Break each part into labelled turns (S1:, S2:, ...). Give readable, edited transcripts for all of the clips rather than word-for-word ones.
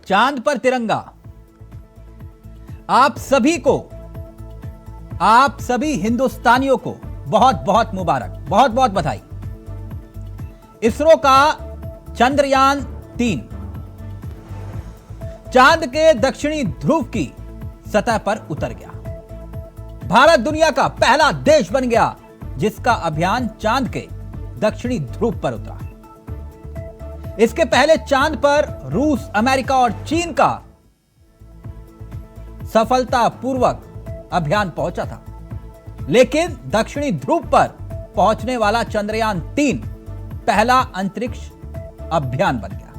S1: चांद पर तिरंगा। आप सभी हिंदुस्तानियों को बहुत बहुत मुबारक, बहुत बहुत बधाई। इसरो का चंद्रयान 3 चांद के दक्षिणी ध्रुव की सतह पर उतर गया। भारत दुनिया का पहला देश बन गया जिसका अभियान चांद के दक्षिणी ध्रुव पर उतरा। इसके पहले चांद पर रूस, अमेरिका और चीन का सफलतापूर्वक अभियान पहुंचा था, लेकिन दक्षिणी ध्रुव पर पहुंचने वाला चंद्रयान 3 पहला अंतरिक्ष अभियान बन गया।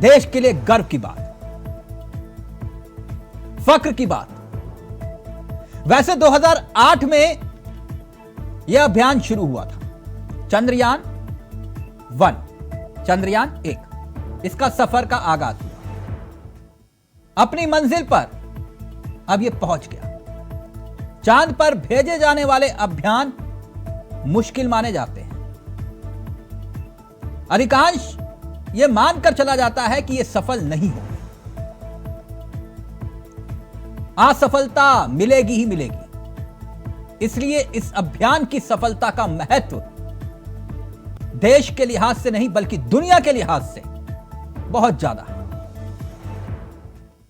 S1: देश के लिए गर्व की बात, फक्र की बात। वैसे 2008 में यह अभियान शुरू हुआ था, चंद्रयान 1, इसका सफर का आगाज हुआ। अपनी मंजिल पर अब यह पहुंच गया। चांद पर भेजे जाने वाले अभियान मुश्किल माने जाते हैं। अधिकांश यह मानकर चला जाता है कि यह सफल नहीं होगा, असफलता मिलेगी ही मिलेगी। इसलिए इस अभियान की सफलता का महत्व देश के लिहाज से नहीं बल्कि दुनिया के लिहाज से बहुत ज्यादा है।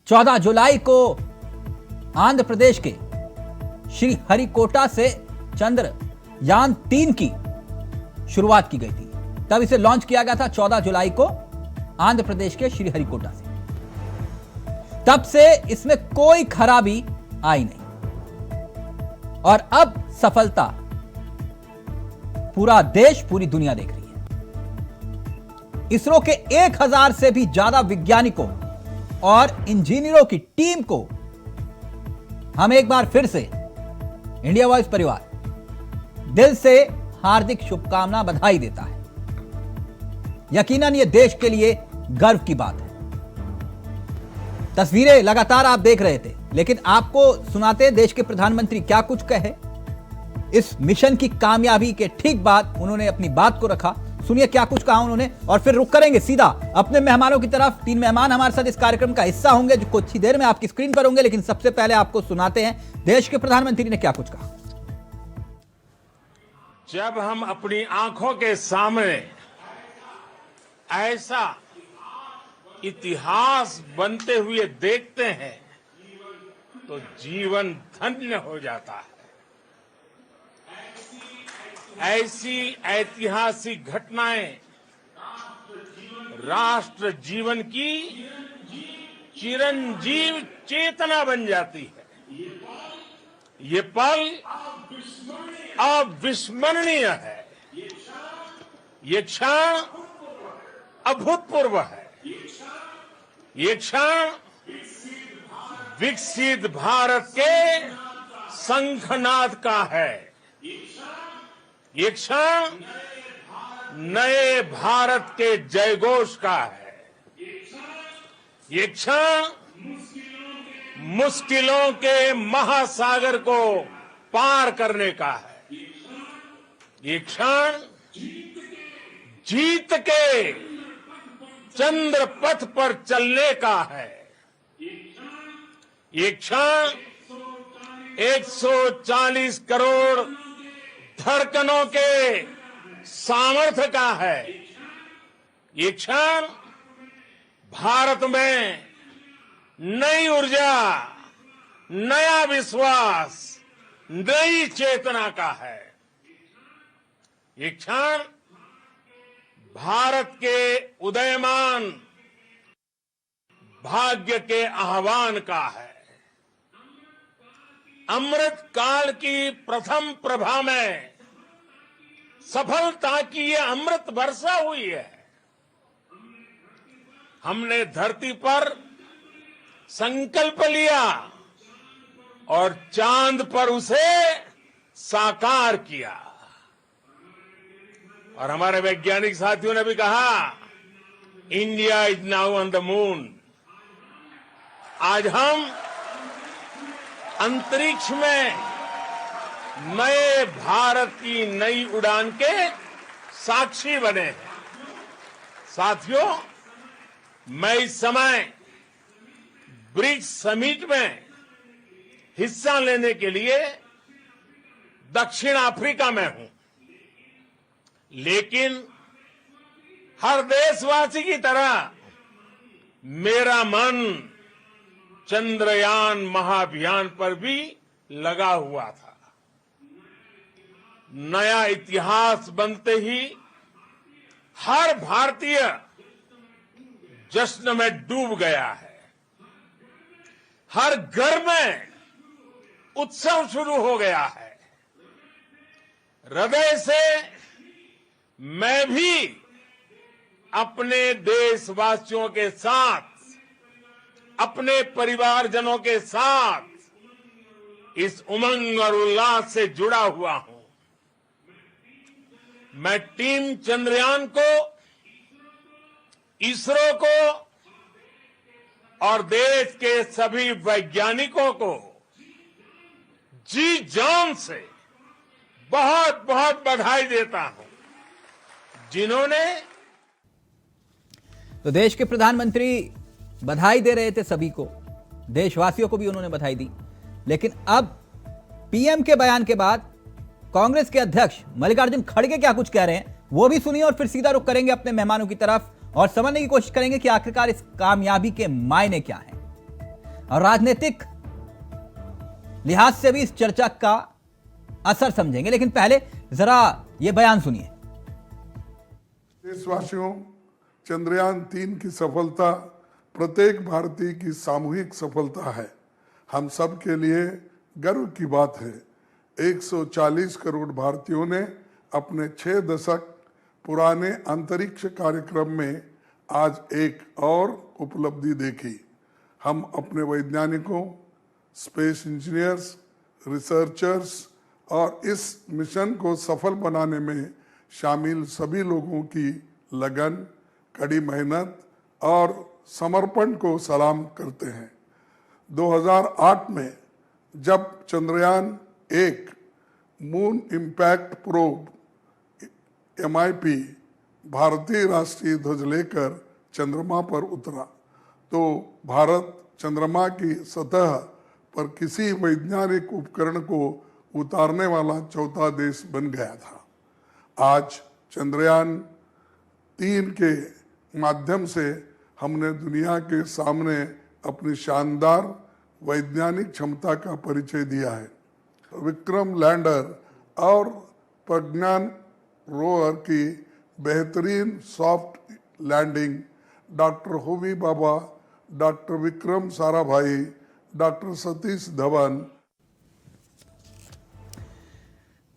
S1: 14 जुलाई को आंध्र प्रदेश के श्रीहरिकोटा से चंद्रयान 3 की शुरुआत की गई थी। तब इसे लॉन्च किया गया था 14 जुलाई को आंध्र प्रदेश के श्रीहरिकोटा से। तब से इसमें कोई खराबी आई नहीं और अब सफलता पूरा देश, पूरी दुनिया देख रही है। इसरो के 1000 से भी ज्यादा वैज्ञानिकों और इंजीनियरों की टीम को हम एक बार फिर से इंडिया वॉइस परिवार दिल से हार्दिक शुभकामना, बधाई देता है। यकीनन यह देश के लिए गर्व की बात है। तस्वीरें लगातार आप देख रहे थे, लेकिन आपको सुनाते देश के प्रधानमंत्री क्या कुछ कहे। इस मिशन की कामयाबी के ठीक बाद उन्होंने अपनी बात को रखा। सुनिए क्या कुछ कहा उन्होंने और फिर रुक करेंगे सीधा अपने मेहमानों की तरफ। 3 मेहमान हमारे साथ इस कार्यक्रम का हिस्सा होंगे जो कुछ ही देर में आपकी स्क्रीन पर होंगे, लेकिन सबसे पहले आपको सुनाते हैं देश के प्रधानमंत्री ने क्या कुछ कहा।
S2: जब हम अपनी आंखों के सामने ऐसा इतिहास बनते हुए देखते हैं तो जीवन धन्य हो जाता है। ऐसी ऐतिहासिक घटनाएं राष्ट्र जीवन की चिरंजीव चेतना बन जाती है। ये पल अविस्मरणीय है। ये क्षण अभूतपूर्व है। ये क्षण विकसित भारत के शंखनाद का है। ये क्षण नए भारत के जयघोष का है। ये क्षण मुश्किलों के महासागर को पार करने का है। ये क्षण जीत के चंद्र पथ पर चलने का है। ये क्षण 140 करोड़ धड़कनों के सामर्थ्य का है। ये क्षण भारत में नई ऊर्जा, नया विश्वास, नई चेतना का है। ये क्षण भारत के उदयमान भाग्य के आह्वान का है। अमृत काल की प्रथम प्रभा में सफलता की ये अमृत वर्षा हुई है। हमने धरती पर संकल्प लिया और चांद पर उसे साकार किया। और हमारे वैज्ञानिक साथियों ने भी कहा, India is now on the moon. आज हम अंतरिक्ष में नए भारत की नई उड़ान के साक्षी बने हैं। साथियों, मैं इस समय ब्रिक्स समिट में हिस्सा लेने के लिए दक्षिण अफ्रीका में हूं, लेकिन हर देशवासी की तरह मेरा मन चंद्रयान महाअभियान पर भी लगा हुआ था। नया इतिहास बनते ही हर भारतीय जश्न में डूब गया है। हर घर में उत्सव शुरू हो गया है। हृदय से मैं भी अपने देशवासियों के साथ, अपने परिवारजनों के साथ इस उमंग और उल्लास से जुड़ा हुआ हूं। मैं टीम चंद्रयान को, इसरो को और देश के सभी वैज्ञानिकों को जी जान से बहुत बहुत बधाई देता हूं, जिन्होंने।
S1: तो देश के प्रधानमंत्री बधाई दे रहे थे सभी को, देशवासियों को भी उन्होंने बधाई दी। लेकिन अब पीएम के बयान के बाद कांग्रेस के अध्यक्ष मल्लिकार्जुन खड़गे क्या कुछ कह रहे हैं वो भी सुनिए, और फिर सीधा रुख करेंगे अपने मेहमानों की तरफ और समझने की कोशिश करेंगे कि आखिरकार इस कामयाबी के मायने क्या हैं और राजनीतिक लिहाज से भी इस चर्चा का असर समझेंगे। लेकिन पहले जरा यह बयान सुनिए।
S3: देशवासियों, चंद्रयान 3 की सफलता प्रत्येक भारतीय की सामूहिक सफलता है। हम सब के लिए गर्व की बात है। 140 करोड़ भारतीयों ने अपने 6 दशक पुराने अंतरिक्ष कार्यक्रम में आज एक और उपलब्धि देखी। हम अपने वैज्ञानिकों, स्पेस इंजीनियर्स, रिसर्चर्स और इस मिशन को सफल बनाने में शामिल सभी लोगों की लगन, कड़ी मेहनत और समर्पण को सलाम करते हैं। 2008 में जब Chandrayaan 1 moon impact probe MIP भारतीय राष्ट्रीय ध्वज लेकर चंद्रमा पर उतरा तो भारत चंद्रमा की सतह पर किसी वैज्ञानिक उपकरण को उतारने वाला चौथा देश बन गया था। आज चंद्रयान 3 के माध्यम से हमने दुनिया के सामने अपनी शानदार वैज्ञानिक क्षमता का परिचय दिया है। विक्रम लैंडर और प्रज्ञान रोवर की बेहतरीन सॉफ्ट लैंडिंग, डॉक्टर होमी बाबा, डॉक्टर विक्रम साराभाई, डॉक्टर सतीश धवन।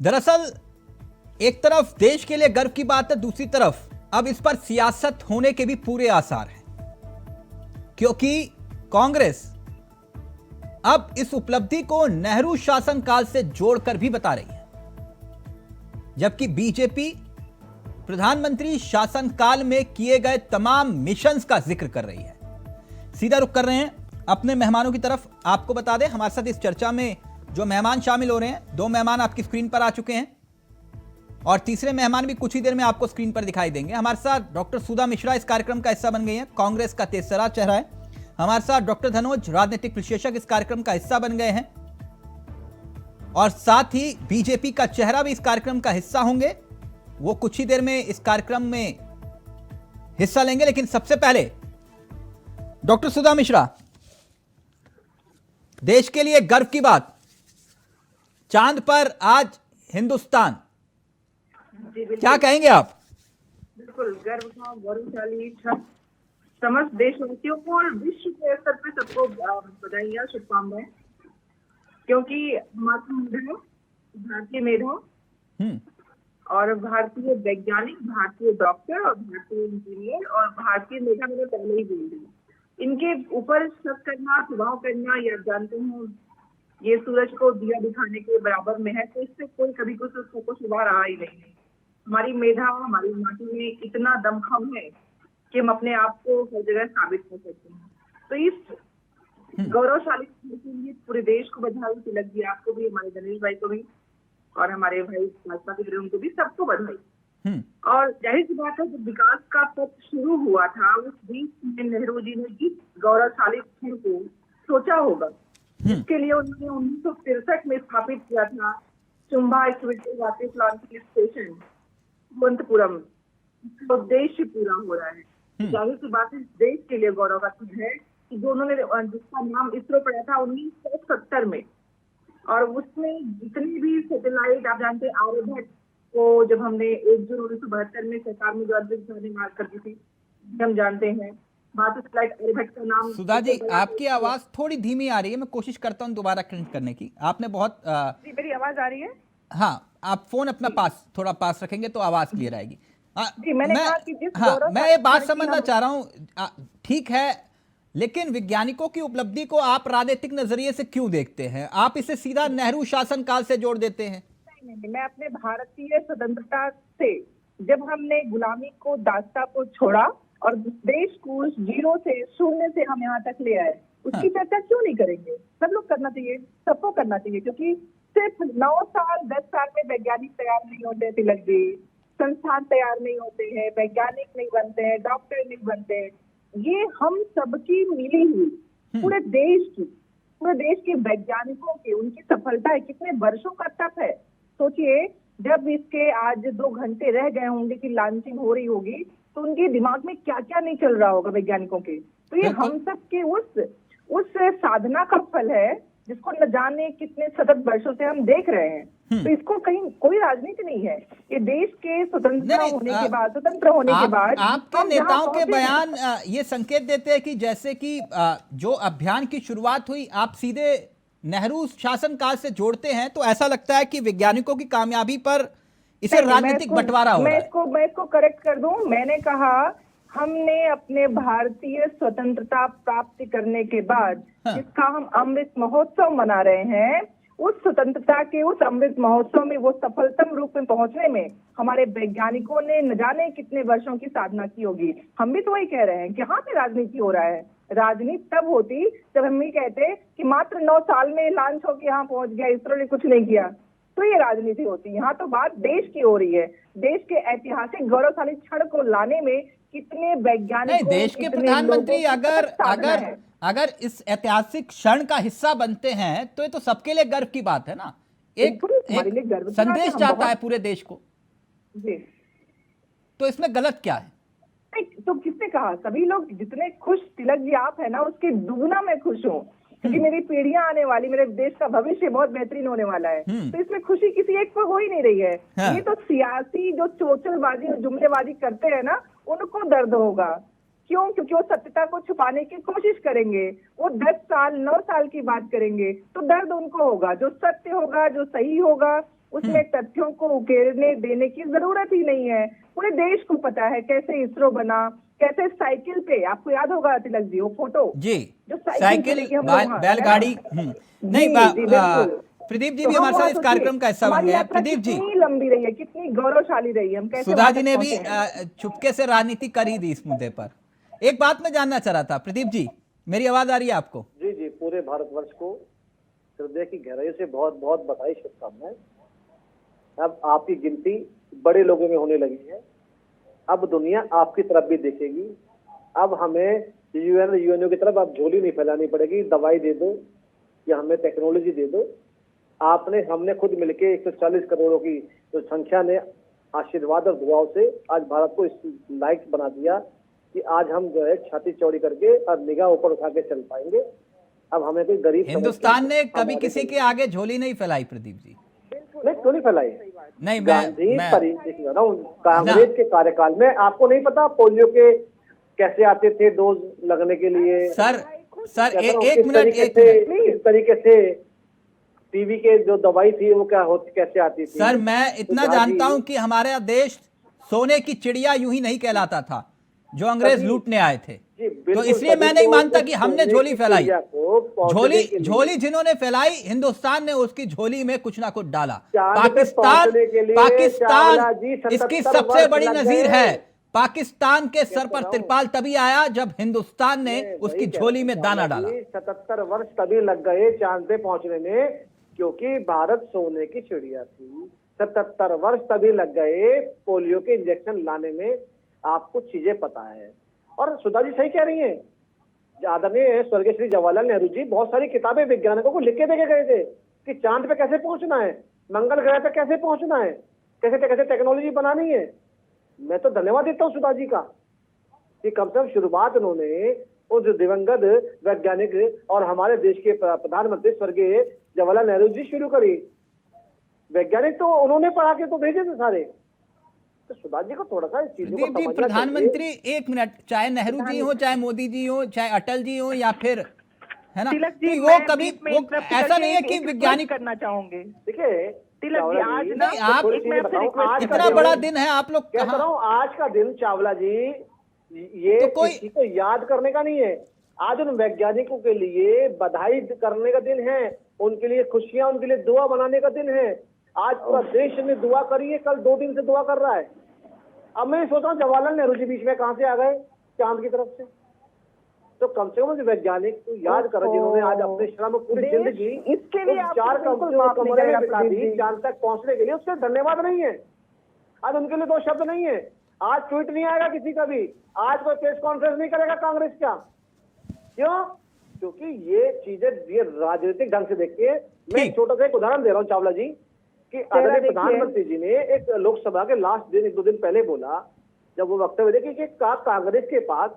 S1: दरअसल एक तरफ देश के लिए गर्व की बात है, दूसरी तरफ अब इस पर सियासत होने के भी पूरे आसार हैं, क्योंकि कांग्रेस अब इस उपलब्धि को नेहरू शासनकाल से जोड़कर भी बता रही है, जबकि बीजेपी प्रधानमंत्री शासनकाल में किए गए तमाम मिशंस का जिक्र कर रही है। सीधा रुख कर रहे हैं अपने मेहमानों की तरफ। आपको बता दें हमारे साथ इस चर्चा में जो मेहमान शामिल हो रहे हैं, 2 मेहमान आपकी स्क्रीन पर आ चुके हैं और तीसरे मेहमान भी कुछ ही देर में आपको स्क्रीन पर दिखाई देंगे। हमारे साथ डॉक्टर सुधा मिश्रा इस कार्यक्रम का हिस्सा बन गई हैं, कांग्रेस का तेसरा चेहरा है। हमारे साथ डॉक्टर धनोज, राजनीतिक विश्लेषक, इस कार्यक्रम का हिस्सा बन गए हैं और साथ ही बीजेपी का चेहरा भी इस कार्यक्रम का हिस्सा होंगे। वो कुछ ही देर में इस कार्यक्रम में हिस्सा लेंगे। लेकिन सबसे पहले डॉक्टर सुधा मिश्रा, देश के लिए गर्व की बात, चांद पर आज हिंदुस्तान, क्या कहेंगे आप?
S4: बिल्कुल गर्व का गौरवशाली क्षण समस्त देशवासियों को और विश्व के स्तर पे सबको बधाइयां, शुभकामनाएं, क्योंकि हमारी मेधा, भारतीय मेधा और भारतीय वैज्ञानिक, भारतीय डॉक्टर और भारतीय इंजीनियर और भारतीय मेधा, मैंने पहले ही बोल दी, इनके ऊपर शक करना, प्रभाव करना, या जानते हैं ये सूरज को दिया दिखाने के बराबर में है, तो इससे कोई कभी कुछ सुधार रहा ही नहीं। हमारी मेधा, हमारी माटी में इतना दमखम है कि हम अपने आप को हर जगह साबित कर सकते हैं। तो इस गौरवशाली के लिए पूरे देश को बधाई, तिलक जी आपको भी, हमारे गणेश भाई को भी और हमारे भाई भाजपा के वीरों को भी, सबको बधाई। और जाहिर सी बात है, जब विकास का पथ शुरू हुआ था उस बीच में नेहरू जी ने जिस गौरवशाली क्षण को सोचा होगा, जिसके लिए उन्होंने 1963 में स्थापित किया था चुम्बा स्मृति राकेश लॉन्चिंग स्टेशन तिरुवनंतपुरम, तो उद्देश्य पूरा हो रहा है। जाहिर सी बात है, देश के लिए गौरव का चीज है कि जो उन्होंने जिसका नाम इसरो पड़ा था 1970 में, और उसमें जितनी भी सैटेलाइट, आप जानते हैं आर्यभट्ट को जब हमने 1 जून 1972 में सरकार में जो अंतरिक्ष यान मार कर दी थी, हम जानते हैं भारतीय सैटेलाइट आर्यभट्ट का नाम।
S1: सुधा जी, आपकी आवाज थोड़ी धीमी आ रही है, मैं कोशिश करता हूं दोबारा कनेक्ट करने की। आपने बहुत
S4: जी, मेरी आवाज आ रही है?
S1: हाँ, आप फोन अपना थोड़ा पास रखेंगे तो आवाज क्लियर आएगी।
S4: जी, मैंने कहा कि जिस
S1: मैं ये बात समझना चाह रहा हूँ, ठीक है, लेकिन वैज्ञानिकों की उपलब्धि को आप राजनीतिक नजरिए से क्यों देखते हैं? आप इसे सीधा नेहरू शासनकाल से जोड़ देते हैं।
S4: नहीं, मैं अपने भारतीय स्वतंत्रता से, जब हमने गुलामी को, दास्ता को छोड़ा और देश को जीरो से, शून्य से हम यहाँ तक ले आए, उसकी चर्चा क्यों नहीं करेंगे? सब लोग करना चाहिए, सबको करना चाहिए, क्योंकि सिर्फ 9 साल 10 साल में वैज्ञानिक तैयार नहीं होते तिलक जी, संस्थान तैयार नहीं होते हैं, वैज्ञानिक नहीं बनते हैं, डॉक्टर नहीं बनते हैं। ये हम सबकी मिली हुई पूरे देश के वैज्ञानिकों की, उनकी सफलता है, कितने वर्षों का तप है। सोचिए, जब इसके आज 2 घंटे रह गए होंगे कि लॉन्चिंग हो रही होगी, तो उनके दिमाग में क्या क्या नहीं चल रहा होगा वैज्ञानिकों के। तो ये हम सब के उस साधना का फल है, जिसको न जाने कितने सतत वर्षों से हम देख रहे हैं। तो इसको कहीं कोई राजनीति नहीं है। ये देश के स्वतंत्र होने के बाद
S1: आपके नेताओं के बयान ये संकेत देते हैं कि जैसे कि जो अभियान की शुरुआत हुई, आप सीधे नेहरू शासनकाल से जोड़ते हैं, तो ऐसा लगता है कि वैज्ञानिकों की कामयाबी पर इसे राजनीतिक बंटवारा हो रहा है।
S4: मैं इसको करेक्ट कर दूं। मैंने कहा, हमने अपने भारतीय स्वतंत्रता प्राप्ति करने के बाद जिसका हम अमृत महोत्सव मना रहे हैं, उस स्वतंत्रता के उस अमृत महोत्सव में वो सफलतम रूप में पहुंचने में हमारे वैज्ञानिकों ने न जाने कितने वर्षों की साधना की होगी। हम भी तो वही कह रहे हैं कि यहाँ पे राजनीति हो रहा है। राजनीति तब होती जब हम ये कहते कि मात्र 9 साल में लॉन्च होकर यहाँ पहुंच गया, इसरो ने कुछ नहीं किया, तो ये राजनीति होती। यहाँ तो बात देश की हो रही है। देश के ऐतिहासिक गौरवशाली क्षण को लाने में कितने वैज्ञानिक,
S1: देश के प्रधानमंत्री अगर इस ऐतिहासिक क्षण का हिस्सा बनते हैं, तो ये तो सबके लिए गर्व की बात है ना। एक संदेश जाता है पूरे देश को
S4: जी।
S1: तो इसमें गलत क्या है?
S4: तो किसने कहा? सभी लोग जितने खुश तिलक जी आप है ना, उसके दुगना मैं खुश हूँ, क्योंकि मेरी पीढ़ियां आने वाली, मेरे देश का भविष्य बहुत बेहतरीन होने वाला है। तो इसमें खुशी किसी एक पर हो ही नहीं रही है। ये तो सियासी जो चोचलबाजी और जुमलेबाजी करते हैं ना, उनको दर्द होगा। क्यों? क्योंकि वो सत्यता को छुपाने की कोशिश करेंगे। वो 10 साल 9 साल की बात करेंगे तो दर्द उनको होगा। जो सत्य होगा, जो सही होगा, उसमें तथ्यों को उकेरने देने की जरूरत ही नहीं है। पूरे देश को पता है कैसे इसरो बना, कैसे साइकिल पे, आपको याद होगा तिलक जी वो फोटो
S1: जी,
S4: जो
S1: साइकिल बैलगाड़ी नहीं, प्रदीप जी भी हमारे साथ इस कार्यक्रम का हिस्सा बन गए हैं। प्रदीप जी,
S4: कितनी लंबी रही है, कितनी गौरवशाली रही है। हम कैसे
S1: सुधा जी ने भी चुपके से राजनीति कर ही दी इस मुद्दे पर। एक बात मैं जानना चाह रहा था, प्रदीप जी, मेरी आवाज आ रही है आपको?
S5: जी जी, पूरे भारतवर्ष को हृदय की गहराई से बहुत बहुत बधाई, शुभकामनाएं। अब आपकी गिनती बड़े लोगों में होने लगी है। अब दुनिया आपकी तरफ भी देखेगी। अब हमें यूएनओ की तरफ अब झोली नहीं फैलानी पड़ेगी, दवाई दे दो या हमें टेक्नोलॉजी दे दो। हमने खुद मिलके 140 करोड़ों की जो संख्या ने आशीर्वाद और दुआओं से आज भारत को इस लायक बना दिया कि आज हम जो है छाती चौड़ी करके और निगाह ऊपर उठा के चल पाएंगे। अब हमें कोई गरीब,
S1: हिंदुस्तान ने कभी किसी के आगे झोली नहीं फैलाई प्रदीप जी।
S5: नहीं, क्यों नहीं फैलाई?
S1: नहीं,
S5: कांग्रेस के कार्यकाल में आपको नहीं पता पोलियो के कैसे आते थे डोज लगने के लिए?
S1: सर एक मिनट,
S5: इस तरीके से टीवी के जो दवाई थी वो कैसे आती थी?
S1: सर, मैं इतना जानता हूं कि हमारा देश सोने की चिड़िया यूं ही नहीं कहलाता था जो अंग्रेज लूटने आए थे। तो इसलिए मैं नहीं मानता कि हमने झोली फैलाई। झोली जिन्होंने फैलाई, हिंदुस्तान ने उसकी झोली में कुछ ना कुछ डाला। पाकिस्तान इसकी सबसे बड़ी नजीर है। पाकिस्तान के सर पर तिरपाल तभी आया जब हिंदुस्तान ने उसकी झोली में दाना डाला।
S5: 77 वर्ष तभी लग गए चांद पे पहुंचने में, क्योंकि भारत सोने की चिड़िया थी। 77 वर्ष तभी लग गए पोलियो के इंजेक्शन लाने में। आपको चीजें पता है। और सुधा जी सही कह रही हैं, आदरणीय स्वर्गीय श्री जवाहरलाल नेहरू जी बहुत सारी किताबें वैज्ञानिकों को लिख के देके गए थे कि चांद पे कैसे पहुंचना है, मंगल ग्रह पे कैसे पहुंचना है, कैसे कैसे टेक्नोलॉजी बनानी है। मैं तो धन्यवाद देता हूँ सुधा जी का कि कम से कम शुरुआत उन्होंने उस दिवंगत वैज्ञानिक और हमारे देश के प्रधानमंत्री स्वर्गीय जवाहरलाल नेहरू जी शुरू करी। वैज्ञानिक तो उन्होंने पढ़ा के तो भेजे थे सारे। तो सुधा जी को थोड़ा सा इस चीजों को समझना चाहिए।
S1: प्रधानमंत्री, एक मिनट, चाहे नेहरू जी हो, चाहे मोदी जी हो, चाहे अटल जी हो, या फिर, है ना,
S6: तिलक जी,
S1: तो
S6: मैं
S1: वो कभी
S6: बीच में
S1: वो
S6: interrupt
S1: ऐसा
S6: करके
S1: नहीं है
S6: एक
S1: कि
S6: request
S1: वैज्ञानिक
S6: करना चाहूंगी।
S5: देखिए
S6: तिलक जी, आज ना
S1: नहीं, आप
S6: एक मैं आपसे request
S5: आज का
S1: इतना
S5: दिन-
S1: बड़ा दिन है, आप लोग
S5: कहता
S1: कहाँ,
S5: रहा हूँ आज का दिन चावला जी ये
S1: तो कोई-
S5: किसी को याद करने का नहीं है। आज उन वैज्ञानिकों के लिए बधाई करने का दिन है, उनके लिए खुशियां, उनके लिए दुआ बनाने का दिन है। आज पूरा देश ने दुआ करी है, कल 2 दिन से दुआ कर रहा है। अब मैं सोच रहा हूँ जवाहरलाल नेहरू जी बीच में कहां से आ गए चांद की तरफ से। तो कम से कम वैज्ञानिक को याद करो जिन्होंने आज अपने श्रम पूरी
S6: देश
S5: जिंदगी
S6: इसके लिए
S5: उस
S6: आपको
S5: 4
S6: बिल्कुल माफ नहीं
S5: कमरे में
S6: करेगा
S5: बिता दी
S6: प्रदीप जी।
S5: चांद तक पहुंचने के लिए, उससे धन्यवाद नहीं है। आज उनके लिए 2 शब्द नहीं है। आज ट्वीट नहीं आएगा किसी का भी, आज कोई प्रेस कॉन्फ्रेंस नहीं करेगा कांग्रेस का। क्यों? क्योंकि ये चीजें ये राजनीतिक ढंग से देखिए। मैं एक छोटा सा एक उदाहरण दे रहा हूँ चावला जी कि आदरणीय प्रधानमंत्री जी ने एक लोकसभा के लास्ट दिन 1-2 दिन पहले बोला, जब वो वक्तव्य देखे कि कांग्रेस के पास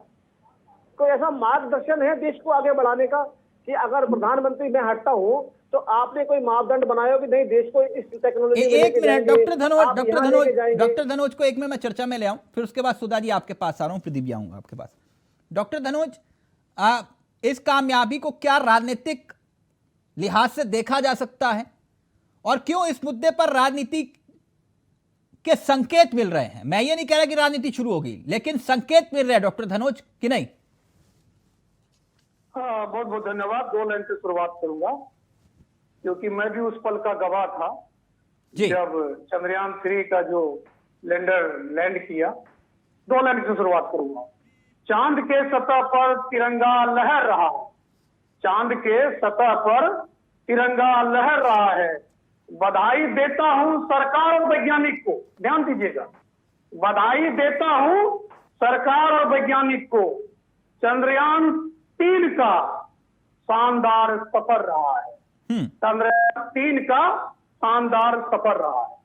S5: कोई ऐसा मार्गदर्शन है देश को आगे बढ़ाने का कि अगर प्रधानमंत्री मैं हटता हूं तो आपने कोई मापदंड बनाया हो कि नहीं देश को इस टेक्नोलॉजी में
S1: एक
S5: लेके
S1: मिनट,
S5: जाएंगे,
S1: डॉक्टर धनोज,
S5: आप
S1: डॉक्टर
S5: यहाँ
S1: धनोज,
S5: लेके जाएंगे।
S1: डॉक्टर धनोज को एक मिनट मैं चर्चा में ले आऊं, फिर उसके बाद सुधा जी आपके पास आ रहा हूं, प्रदीप जी आऊंगा आपके पास। डॉक्टर धनोज, इस कामयाबी को क्या राजनीतिक लिहाज से देखा जा सकता है, और क्यों इस मुद्दे पर राजनीति के संकेत मिल रहे हैं? मैं ये नहीं कह रहा कि राजनीति शुरू होगी, लेकिन संकेत मिल रहे हैं डॉक्टर धनोज कि नहीं?
S7: हाँ, बहुत बहुत धन्यवाद। 2 लाइन से शुरुआत करूंगा क्योंकि मैं भी उस पल का गवाह था
S1: जी।
S7: जब चंद्रयान 3 का जो लैंडर लैंड किया। 2 लाइन से शुरुआत करूंगा। चांद के सतह पर तिरंगा लहर रहा है, चांद के सतह पर तिरंगा लहर रहा है। बधाई देता हूं सरकार और वैज्ञानिक को, ध्यान दीजिएगा, बधाई देता हूं सरकार और वैज्ञानिक को। चंद्रयान 3 का शानदार सफर रहा है, चंद्रयान 3 का शानदार सफर रहा है।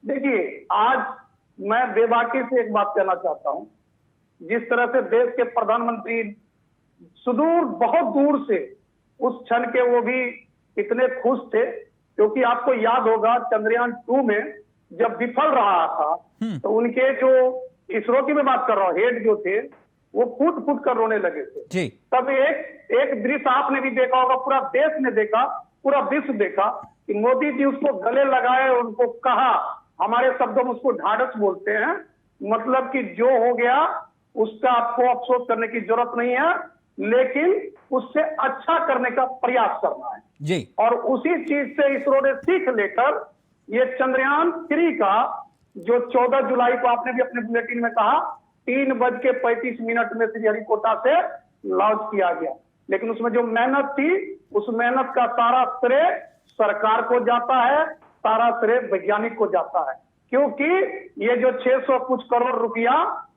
S7: देखिए, आज मैं बेबाकी से एक बात कहना चाहता हूं। जिस तरह से देश के प्रधानमंत्री सुदूर बहुत दूर से उस क्षण के वो भी इतने खुश थे, क्योंकि आपको याद होगा चंद्रयान 2 में जब विफल रहा था तो उनके जो इसरो की मैं बात कर रहा हूँ, हेड जो थे वो फूट फूट कर रोने लगे थे
S1: जी।
S7: तब एक दृश्य आपने भी देखा होगा, पूरा देश ने देखा, पूरा विश्व देखा कि मोदी जी उसको गले लगाए, उनको कहा, हमारे शब्दों में उसको ढाढ़स बोलते हैं, मतलब कि जो हो गया उसका आपको अफसोस करने की जरूरत नहीं है, लेकिन उससे अच्छा करने का प्रयास करना है
S1: जी।
S7: और उसी चीज से इसरो ने सीख लेकर ये चंद्रयान 3 का जो 14 जुलाई को आपने भी अपने बुलेटिन में कहा 3:35 में श्रीहरिकोटा से लॉन्च किया गया। लेकिन उसमें जो मेहनत थी, उस मेहनत का सारा श्रेय सरकार को जाता है, सारा श्रेय वैज्ञानिक को जाता है, क्योंकि ये जो 600 कुछ करोड़ रुपया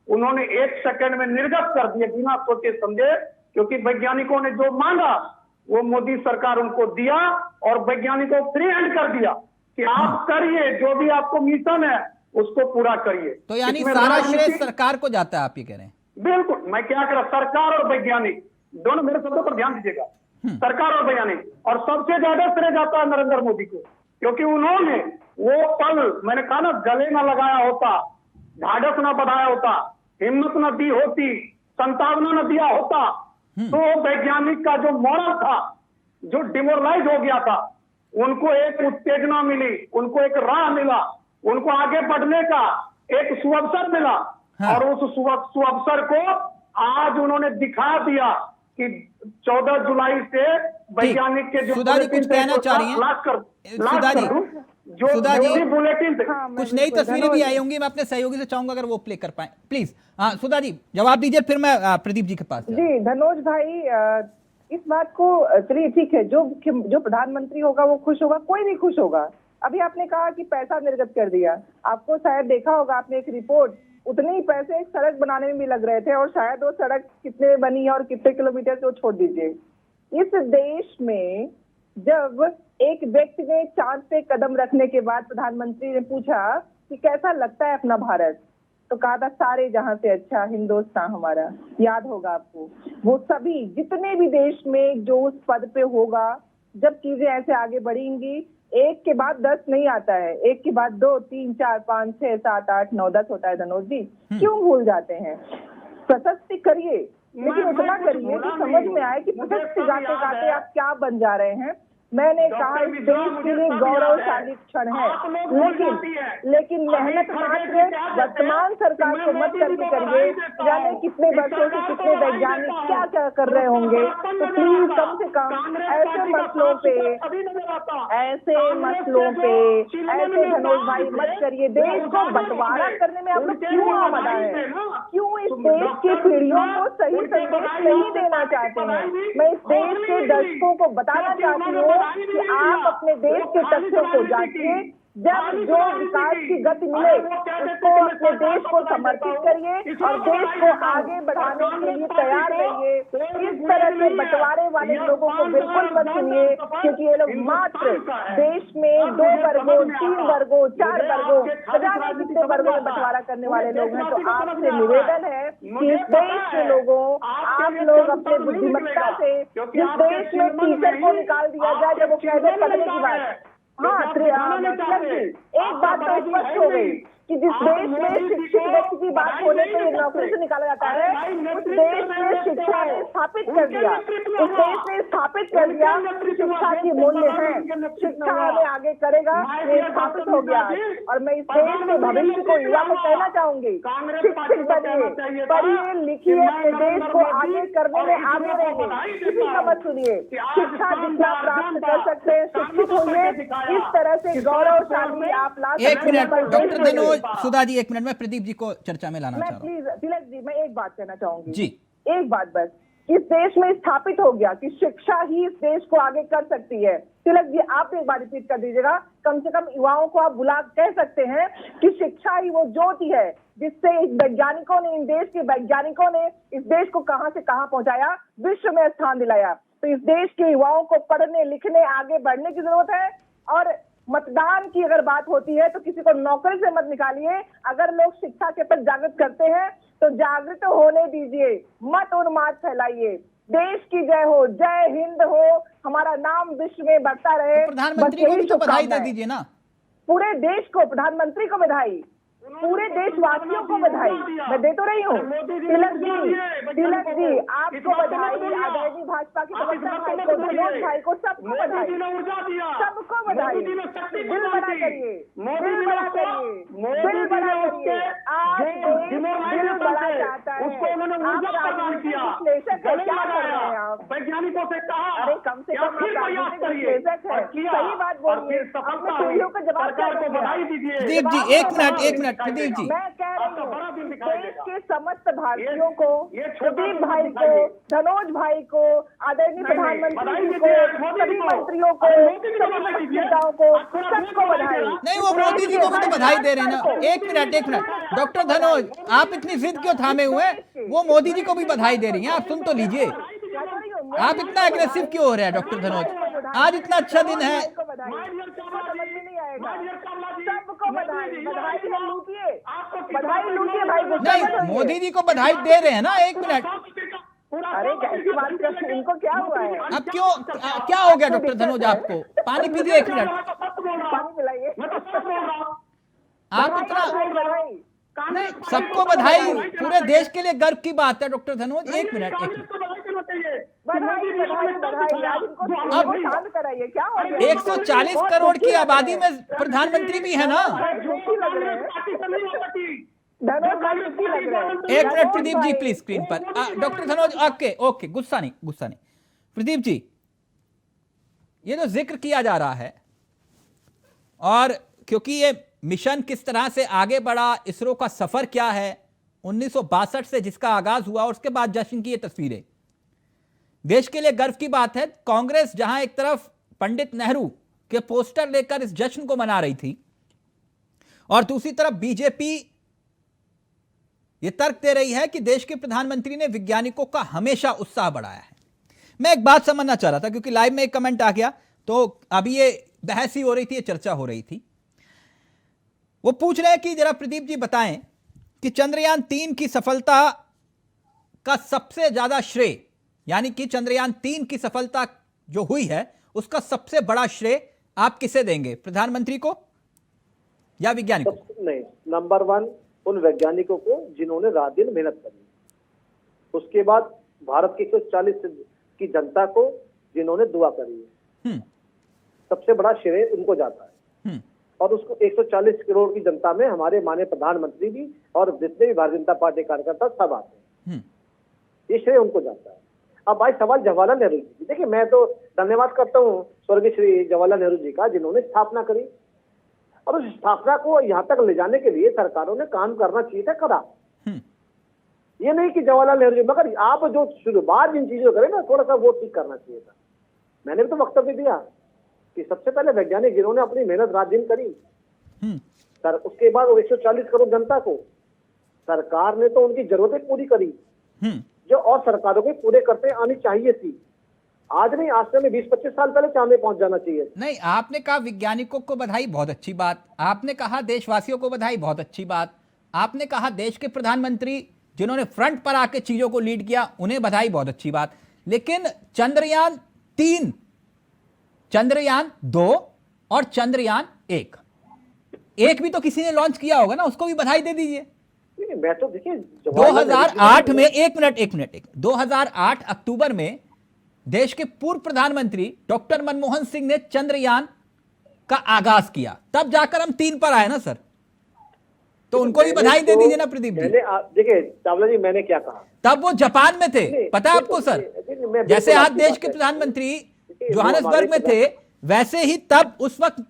S7: उन्होंने 1 सेकंड में निर्गत कर दिए बिना सोचे समझे, क्योंकि वैज्ञानिकों ने जो मांगा वो मोदी सरकार उनको दिया और वैज्ञानिकों को फ्री हैंड कर दिया कि आप करिए, जो भी आपको मिशन है उसको पूरा करिए।
S1: तो यानी
S7: इसमें
S1: सारा श्रेय
S7: राजनीति-
S1: सरकार को जाता है, आप ये कह रहे हैं?
S7: बिल्कुल, मैं क्या कह रहा, सरकार और वैज्ञानिक दोनों, मेरे शब्दों पर ध्यान दीजिएगा, सरकार और वैज्ञानिक, और सबसे ज्यादा श्रेय जाता है नरेंद्र मोदी को, क्योंकि उन्होंने वो पल, मैंने कहा ना, गले न लगाया होता, ढाढ़स न बढ़ाया होता, हिम्मत न दी होती, संतावना न दिया होता, तो वैज्ञानिक का जो मॉरल था, जो डिमोरलाइज हो गया था, उनको एक उत्तेजना मिली, उनको एक राह मिला, उनको आगे बढ़ने का एक सुअवसर मिला।
S1: हाँ।
S7: और उस सुअवसर को आज उन्होंने दिखा दिया कि 14 जुलाई से वैज्ञानिक के जो
S1: सुधा जी कुछ कहना चाह रही हैं? सुधा जी, सुधा जी,
S7: बुलेटिन थे,
S6: हाँ, मैं
S1: कुछ नई
S6: बिल्कुल
S1: तस्वीरें भी आई होंगी, मैं अपने सहयोगी से चाहूंगा अगर वो प्ले कर पाए प्लीज। हाँ सुधा जी जवाब दीजिए, फिर मैं प्रदीप जी के पास जाऊं।
S6: जी धनोज भाई, इस बात को चलिए ठीक है, जो प्रधानमंत्री होगा वो खुश होगा, कोई नहीं खुश होगा। अभी आपने कहा कि पैसा निर्गत कर दिया, आपको शायद देखा होगा आपने एक रिपोर्ट, उतने ही पैसे एक सड़क बनाने में भी लग रहे थे और शायद वो सड़क कितने में बनी है और कितने किलोमीटर से वो छोड़ दीजिए। इस देश में जब एक व्यक्ति ने चांद पे कदम रखने के बाद प्रधानमंत्री ने पूछा कि कैसा लगता है अपना भारत, तो कहा था सारे जहां से अच्छा हिंदुस्तान हमारा। याद होगा आपको, वो सभी जितने भी देश में जो उस पद पे होगा, जब चीजें ऐसे आगे बढ़ेंगी, एक के बाद 10 नहीं आता है, एक के बाद 2, 3, 4, 5, 6, 7, 8, 9, 10 होता है। धनोज जी क्यों भूल जाते हैं? प्रशस्ति करिए, लेकिन उतना करिए कि समझ में आए कि प्रशस्ति गाते गाते आप क्या बन जा रहे हैं। मैंने कहा इस देश के लिए गौरवशाली क्षण है, लेकिन मेहनत मात्र वर्तमान सरकार को मत करके करिए। जाने कितने वर्षों से कितने वैज्ञानिक क्या क्या कर रहे होंगे, तो प्लीज कम से कम ऐसे मसलों पे ऐसे धनोज भाई मत करिए। देश को बंटवारा करने में आप लोग क्यों आमदा है? क्यों इस देश की पीढ़ियों को सही संदेश नहीं देना चाहते हैं? मैं इस देश के दर्शकों को बताना चाहती हूँ कि आप अपने देश के तथ्यों को जांचिए। जब जो विकास की गति मिले उसको अपने देश को समर्पित करिए और देश को आगे बढ़ाने के लिए तैयार रहिए। इस तरह के बंटवारे वाले लोगों को बिल्कुल मत सुनिए, क्योंकि ये लोग मात्र देश में 2 वर्गों, 3 वर्गों, 4 वर्गों, जाने कितने वर्गों में बंटवारा करने वाले लोग हैं। तो आपसे निवेदन है कि इस देश के लोगों, आप लोग अपने बुद्धिमत्ता से इस देश में टीचर को निकाल दिया जाए जब वो कह दे पढ़ने की बात। हाँ, एक बात तो स्पष्ट हो गई कि जिस देश में शिक्षित व्यक्ति की बात होने पर नौकरी से निकाला जाता है, उस देश में शिक्षा ने स्थापित कर दिया, उस देश ने स्थापित कर दिया कि शिक्षा के मूल्य हैं, शिक्षा हमें आगे करेगा, ये स्थापित हो गया। और मैं इस देश के भविष्य को युवा को कहना चाहूंगी, शिक्षित बनिए, पढ़िए लिखिए, अपने देश को आगे करने में आगे रहिए, किसी का मत सुनिए। शिक्षा जितना प्राप्त कर सकते हैं, शिक्षित होइए, इस तरह से गौरवशाली आप ला सकते हैं।
S1: एक मिनट डॉक्टर धनोज, सुधा जी एक मिनट में प्रदीप जी को चर्चा में लाना चाह रहा हूं।
S6: प्लीज तिलक जी, मैं एक बात कहना चाहूंगी
S1: जी,
S6: एक बात बस। इस देश में स्थापित हो गया कि शिक्षा ही इस देश को आगे कर सकती है। तिलक जी आप एक बार रिपीट कर दीजिएगा, कम से कम युवाओं को आप बुला कह सकते हैं कि शिक्षा ही वो ज्योति है जिससे वैज्ञानिकों ने, इन देश के वैज्ञानिकों ने इस देश को कहां से कहां पहुंचाया, विश्व में स्थान दिलाया। तो इस देश के युवाओं को पढ़ने लिखने आगे बढ़ने की जरूरत है। और मतदान की अगर बात होती है तो किसी को नौकरी से मत निकालिए। अगर लोग शिक्षा के प्रति जागृत करते हैं तो जागृत होने दीजिए, मत उन्माद फैलाइए। देश की जय हो, जय हिंद हो, हमारा नाम विश्व में बढ़ता रहे।
S1: प्रधानमंत्री को भी तो बधाई दे दीजिए ना।
S6: पूरे देश को, प्रधानमंत्री को बधाई, पूरे देशवासियों को बधाई मैं दे तो रही हूँ। तिलक जी आपको बधाई, आदरणीय भाजपा के प्रवक्ता भाई को, धनोज भाई को, सबको बधाई, सबको बधाई। दिल बड़ा करिए, दिल बड़ा करिए, दिल बड़ा करिए। आज दिल बड़ा चाहता है। आप राजनीतिक विश्लेषक है, क्या कर रहे हैं आप?
S7: वैज्ञानिकों से कहा,
S6: अरे कम से कम आप राजनीतिक विश्लेषक है, सही बात बोलिए, अपने पीढ़ियों का जवाब क्या दीजिए।
S1: प्रदीप जी एक मिनट प्रदीप जी,
S6: मैं कह रही हूँ देश के समस्त भारतीयों को, प्रदीप भाई को, धनोज भाई को, आदरणीय प्रधानमंत्री जी को, सभी मंत्रियों को, सभी नेताओं को, सबको बधाई।
S1: नहीं वो मोदी जी को भी तो बधाई दे रहे हैं ना। एक मिनट डॉक्टर धनोज, आप इतनी जिद क्यों थामे हुए हैं? वो मोदी जी को भी बधाई दे रही हैं, आप सुन तो लीजिए। आप इतना एग्रेसिव क्यों हो रहे हैं डॉक्टर धनोज? आज इतना अच्छा दिन है।
S6: सबको बधाई लूटिए, बधाई लूटिए भाई।
S1: नहीं मोदी जी को बधाई दे रहे हैं ना। एक मिनट,
S6: अरे कैसी बात कर, इनको क्या हुआ है?
S1: अब क्यों क्या हो गया डॉक्टर धनोज आपको? पानी पीजिए, एक मिनट।
S6: पानी पिलाइए।
S1: आप इतना नहीं, सबको बधाई, पूरे देश के लिए गर्व की बात है डॉक्टर धनोज। एक मिनट
S6: अब शांत कराइए, क्या हो गया?
S1: 140 करोड़ की आबादी में प्रधानमंत्री भी है ना। एक minute Pradeep ji please screen पर। डॉक्टर धनोज ओके गुस्सा नहीं। प्रदीप जी, ये जो जिक्र किया जा रहा है, और क्योंकि ये मिशन किस तरह से आगे बढ़ा, इसरो का सफर क्या है 1962 से जिसका आगाज हुआ, और उसके बाद जश्न की ये तस्वीरें, देश के लिए गर्व की बात है। कांग्रेस जहां एक तरफ पंडित नेहरू के पोस्टर लेकर इस जश्न को मना रही थी, और दूसरी तरफ बीजेपी यह तर्क दे रही है कि देश के प्रधानमंत्री ने वैज्ञानिकों का हमेशा उत्साह बढ़ाया है। मैं एक बात समझना चाह रहा था, क्योंकि लाइव में एक कमेंट आ गया, तो अभी ये बहस ही हो रही थी, ये चर्चा हो रही थी। वो पूछ रहे हैं कि जरा प्रदीप जी बताएं कि चंद्रयान 3 की सफलता का सबसे ज्यादा श्रेय, यानी कि चंद्रयान 3 की सफलता जो हुई है उसका सबसे बड़ा श्रेय आप किसे देंगे, प्रधानमंत्री को या वैज्ञानिकों को?
S5: नहीं, नंबर 1 उन वैज्ञानिकों को जिन्होंने रात दिन मेहनत करी, उसके बाद भारत की 140 की जनता को जिन्होंने दुआ करी है, सबसे बड़ा श्रेय उनको जाता है। और उसको 140 करोड़ की जनता में हमारे माननीय प्रधानमंत्री भी और जितने भी भारतीय जनता पार्टी कार्यकर्ता सब आते हैं, ये श्रेय उनको जाता है। अब भाई सवाल जवाहरलाल नेहरू जी, देखिए मैं तो धन्यवाद करता हूँ स्वर्गीय श्री जवाहरलाल नेहरू जी का, जिन्होंने स्थापना करी, और उस स्थापना को यहाँ तक ले जाने के लिए सरकारों ने काम करना चाहिए था, करा। ये नहीं कि जवाहरलाल नेहरू जी, मगर आप जो शुरुआत जिन चीजों करें ना, थोड़ा सा वो ठीक करना चाहिए था। मैंने भी तो वक्तव्य दिया कि सबसे पहले वैज्ञानिक जिन्होंने अपनी मेहनत रात दिन करी, सर उसके बाद 140 करोड़ जनता को सरकार ने तो उनकी जरूरतें पूरी करी, जो और सरकारों को पूरे करते आनी चाहिए थी। आज नहीं, आज से हमें 20-25 साल पहले चांद में पहुंच जाना चाहिए।
S1: नहीं, आपने कहा वैज्ञानिकों को बधाई, बहुत अच्छी बात। आपने कहा देशवासियों को बधाई, बहुत अच्छी बात। आपने कहा देश के प्रधानमंत्री जिन्होंने फ्रंट पर आके चीजों को लीड किया, उन्हें बधाई, बहुत अच्छी बात। लेकिन चंद्रयान 3, चंद्रयान 2 और चंद्रयान 1 भी तो किसी ने लॉन्च किया होगा ना, उसको भी बधाई दे दीजिए।
S5: मैं तो देखिए
S1: 2008 में, एक मिनट, 2008 अक्टूबर में देश के पूर्व प्रधानमंत्री डॉक्टर मनमोहन सिंह ने चंद्रयान का आगाज किया, तब जाकर हम 3 पर आए ना सर, तो उनको भी बधाई दे दीजिए ना प्रदीप जी।
S5: देखिए चावला जी, मैंने क्या कहा,
S1: तब वो जापान में थे, पता है आपको सर? जैसे आज देश के प्रधानमंत्री जोहान्सबर्ग में थे, वैसे ही तब उस वक्त